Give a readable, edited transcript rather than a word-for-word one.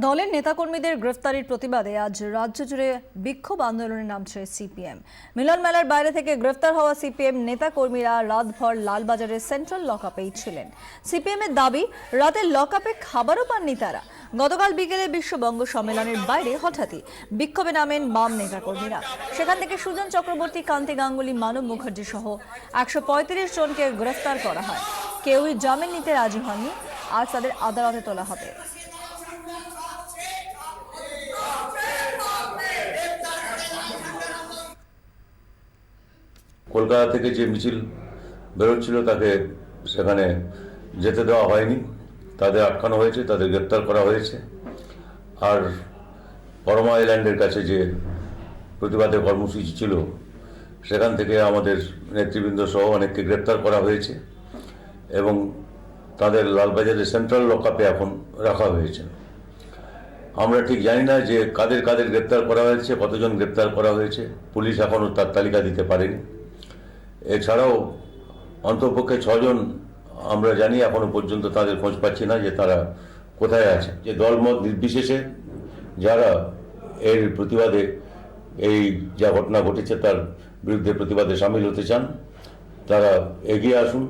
দলের নেতাকর্মীদের গ্রেফতারির প্রতিবাদে আজ রাজ্য জুড়ে বিক্ষোভ আন্দোলনে নামছে সিপিএম। মিলন মেলার বাইরে থেকে গ্রেফতার হওয়া সিপিএম নেতাকর্মীরা রাতভর লালবাজারের সেন্ট্রাল লকআপেই ছিলেন। সিপিএম এর দাবি, রাতে লকআপে খাবারও পাননি তারা। গতকাল বিকেলে বিশ্ববঙ্গ সম্মেলনের বাইরে হঠাৎই বিক্ষোভে নামেন বাম নেতাকর্মীরা। সেখান থেকে সুজন চক্রবর্তী, কান্তি গাঙ্গুলি, মানব মুখার্জি সহ 135 জনকে গ্রেফতার করা হয়। কেউই জামিন নিতে রাজি হননি। আজ তাদের আদালতে তোলা হবে। কলকাতা থেকে যে মিছিল বেরোচ্ছিল তাকে সেখানে যেতে দেওয়া হয়নি, তাদের আটকানো হয়েছে, তাদের গ্রেপ্তার করা হয়েছে। আর পরমা আইল্যান্ডের কাছে যে প্রতিবাদের কর্মসূচি ছিল সেখান থেকে আমাদের নেতৃবৃন্দ সহ অনেককে গ্রেপ্তার করা হয়েছে এবং তাদের লালবাজারের সেন্ট্রাল লকআপে এখন রাখা হয়েছে। আমরা ঠিক জানি না যে কাদের কাদের গ্রেপ্তার করা হয়েছে, কতজন গ্রেপ্তার করা হয়েছে, পুলিশ এখনও তার তালিকা দিতে পারেনি। এছাড়াও অন্ততপক্ষে 6 জন আমরা জানি এখনো পর্যন্ত তাদের খোঁজ পাচ্ছি না যে তারা কোথায় আছে। যে দলমত নির্বিশেষে যারা এর প্রতিবাদে, এই যা ঘটনা ঘটেছে তার বিরুদ্ধে প্রতিবাদে সামিল হতে চান, তারা এগিয়ে আসুন।